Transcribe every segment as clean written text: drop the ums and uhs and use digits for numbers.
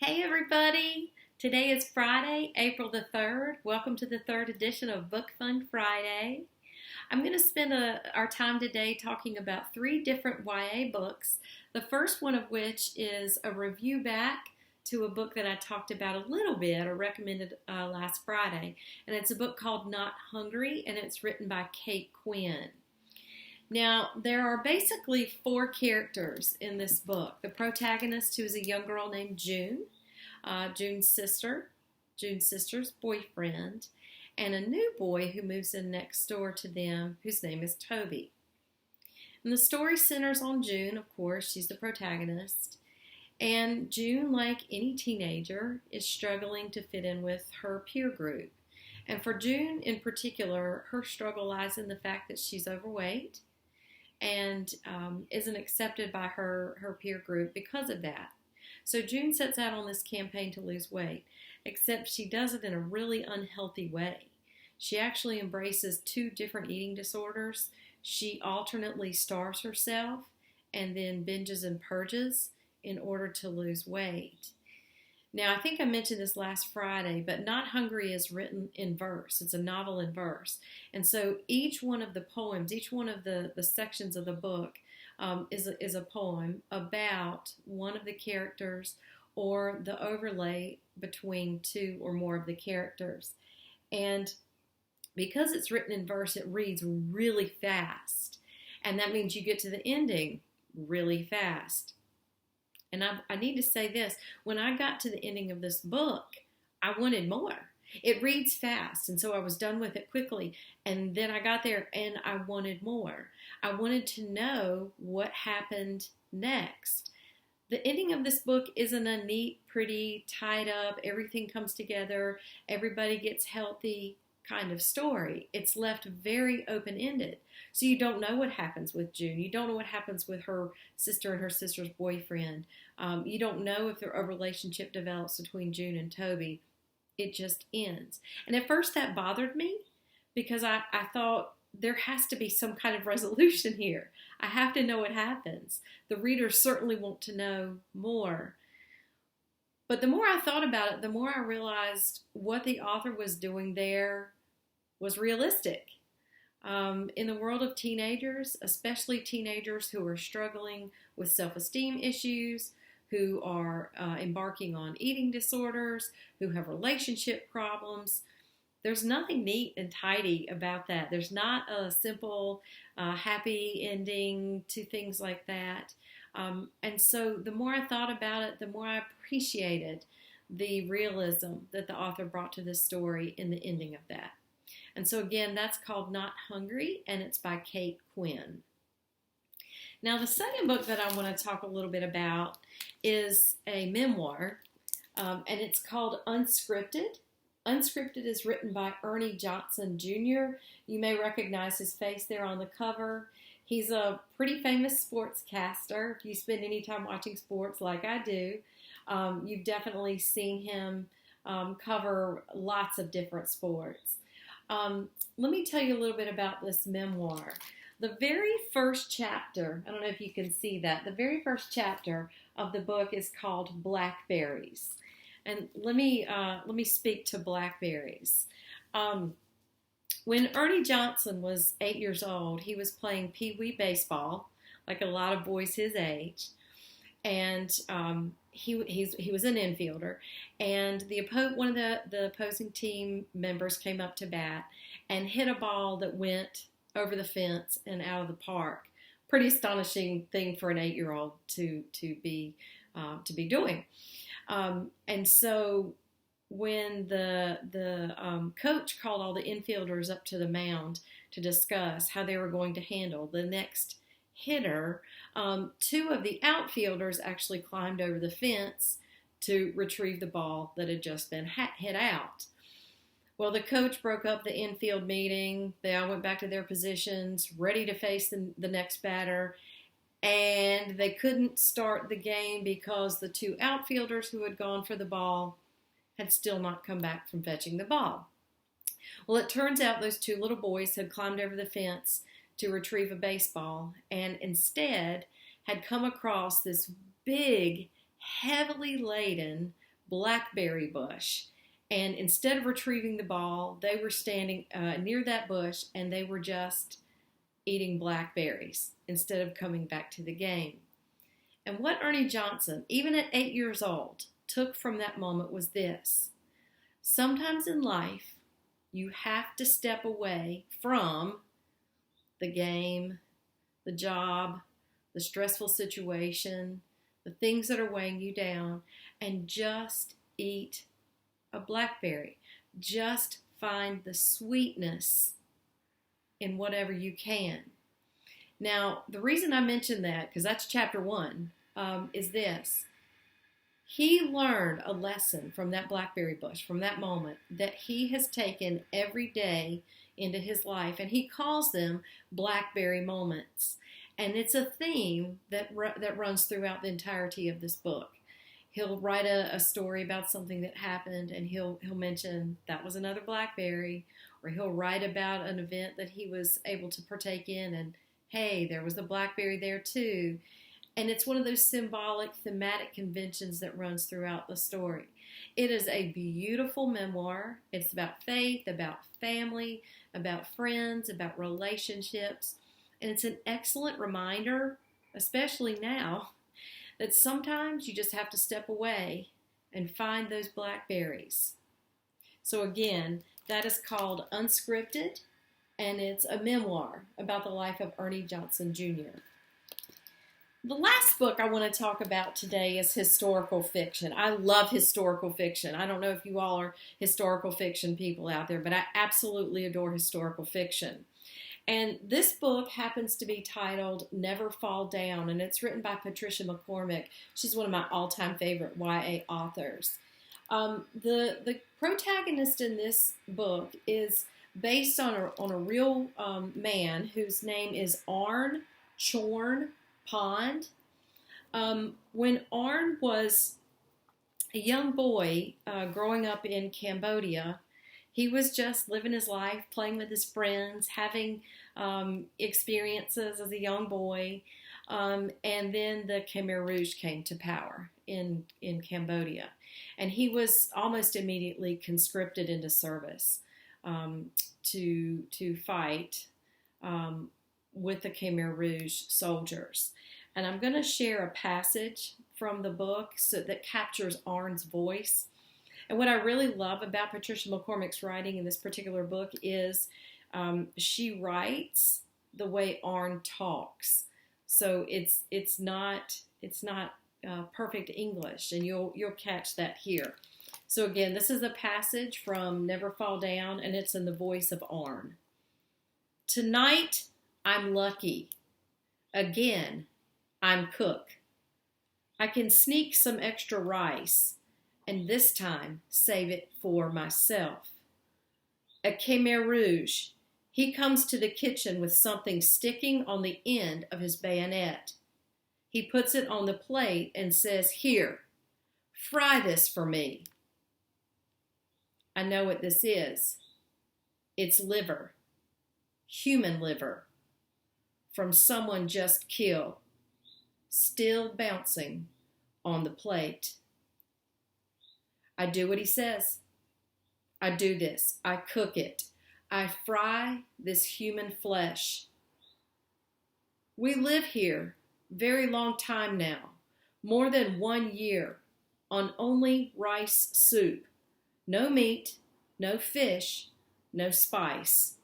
Hey everybody! Today is Friday, April the 3rd. Welcome to the third edition of Book Fun Friday. I'm going to spend our time today talking about three different YA books. The first one of which is a review back to a book that I talked about a little bit or recommended last Friday. And it's a book called Not Hungry, and it's written by Quinn. Now, there are basically four characters in this book. The protagonist, who is a young girl named June, June's sister's boyfriend, and a new boy who moves in next door to them, whose name is Toby. And the story centers on June, of course. She's the protagonist. And June, like any teenager, is struggling to fit in with her peer group. And for June in particular, her struggle lies in the fact that she's overweight and isn't accepted by her peer group because of that. So June sets out on this campaign to lose weight, except she does it in a really unhealthy way. She actually embraces two different eating disorders. She alternately starves herself and then binges and purges in order to lose weight. Now, I think I mentioned this last Friday, but Not Hungry is written in verse. It's a novel in verse. And so each one of the poems, each one of the sections of the book is a poem about one of the characters or the overlay between two or more of the characters. And because it's written in verse, it reads really fast. And that means you get to the ending really fast. And I need to say this, when I got to the ending of this book, I wanted more. It reads fast, and so I was done with it quickly. And then I got there, and I wanted more. I wanted to know what happened next. The ending of this book isn't a neat, pretty, tied up, everything comes together, everybody gets healthy kind of story. It's left very open-ended. So you don't know what happens with June. You don't know what happens with her sister and her sister's boyfriend. You don't know if a relationship develops between June and Toby. It just ends. And at first that bothered me because I thought there has to be some kind of resolution here. I have to know what happens. The readers certainly want to know more. But the more I thought about it, the more I realized what the author was doing there was realistic. In the world of teenagers, especially teenagers who are struggling with self-esteem issues, who are embarking on eating disorders, who have relationship problems, there's nothing neat and tidy about that. There's not a simple, happy ending to things like that. And so the more I thought about it, the more I appreciated the realism that the author brought to this story in the ending of that. And so again, that's called Not Hungry, and it's by Quinn. Now, the second book that I want to talk a little bit about is a memoir, and it's called Unscripted. Unscripted is written by Ernie Johnson, Jr. You may recognize his face there on the cover. He's a pretty famous sportscaster. If you spend any time watching sports like I do, you've definitely seen him cover lots of different sports. Let me tell you a little bit about this memoir. The very first chapter, I don't know if you can see that, the very first chapter of the book is called Blackberries. And let me speak to blackberries. When Ernie Johnson was 8 years old, he was playing pee-wee baseball, like a lot of boys his age, and he was an infielder. And one of the opposing team members came up to bat and hit a ball that went over the fence and out of the park. Pretty astonishing thing for an 8-year-old to be doing. And so when the coach called all the infielders up to the mound to discuss how they were going to handle the next hitter, two of the outfielders actually climbed over the fence to retrieve the ball that had just been hit out. Well, the coach broke up the infield meeting. They all went back to their positions, ready to face the next batter. And they couldn't start the game because the two outfielders who had gone for the ball had still not come back from fetching the ball. Well, it turns out those two little boys had climbed over the fence to retrieve a baseball and instead had come across this big, heavily laden blackberry bush. And instead of retrieving the ball, they were standing near that bush and they were just eating blackberries instead of coming back to the game. And what Ernie Johnson, even at 8 years old, took from that moment was this: sometimes in life, you have to step away from the game, the job, the stressful situation, the things that are weighing you down, and just eat a blackberry. Just find the sweetness in whatever you can. Now, the reason I mention that, because that's chapter 1, is this. He learned a lesson from that blackberry bush, from that moment, that he has taken every day into his life, and he calls them blackberry moments. And it's a theme that runs throughout the entirety of this book. He'll write a story about something that happened, and he'll mention that was another blackberry, or he'll write about an event that he was able to partake in, and hey, there was a blackberry there too. And it's one of those symbolic, thematic conventions that runs throughout the story. It is a beautiful memoir. It's about faith, about family, about friends, about relationships. And it's an excellent reminder, especially now, that sometimes you just have to step away and find those blackberries. So again, that is called Unscripted, and it's a memoir about the life of Ernie Johnson Jr. The last book I want to talk about today is historical fiction. I love historical fiction. I don't know if you all are historical fiction people out there, but I absolutely adore historical fiction. And this book happens to be titled Never Fall Down, and it's written by Patricia McCormick. She's one of my all-time favorite YA authors. The protagonist in this book is based on a real man whose name is Arn Chorn Pond. When Arn was a young boy growing up in Cambodia, he was just living his life, playing with his friends, having experiences as a young boy. And then the Khmer Rouge came to power in Cambodia. And he was almost immediately conscripted into service to fight with the Khmer Rouge soldiers. And I'm going to share a passage from the book that captures Arn's voice. And what I really love about Patricia McCormick's writing in this particular book is she writes the way Arn talks. So it's not perfect English, and you'll catch that here. So again, this is a passage from Never Fall Down, and it's in the voice of Arn. Tonight, I'm lucky. Again, I'm cook. I can sneak some extra rice, and this time save it for myself. A Khmer Rouge, he comes to the kitchen with something sticking on the end of his bayonet. He puts it on the plate and says, "Here, fry this for me." I know what this is. It's liver, human liver, from someone just killed, still bouncing on the plate. I do what he says. I do this. I cook it. I fry this human flesh. We live here very long time now, more than 1 year, on only rice soup. No meat, no fish, no spice.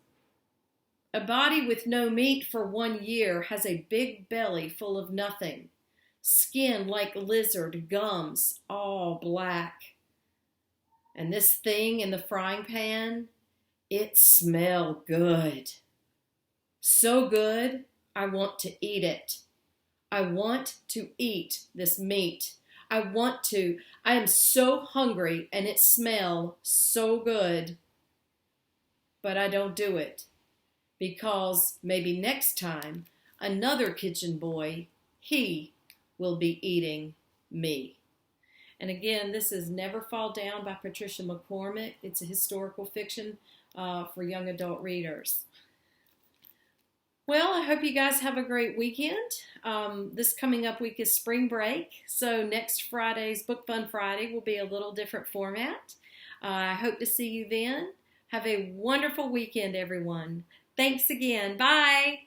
A body with no meat for 1 year has a big belly full of nothing, skin like lizard, gums all black. And this thing in the frying pan, it smelled good. So good, I want to eat it. I want to eat this meat. I am so hungry, and it smells so good. But I don't do it, because maybe next time another kitchen boy, he will be eating me. And again, this is Never Fall Down by Patricia McCormick. It's a historical fiction for young adult readers. Well, I hope you guys have a great weekend. This coming up week is spring break, so next Friday's Book Fun Friday will be a little different format. I hope to see you then. Have a wonderful weekend, everyone. Thanks again. Bye.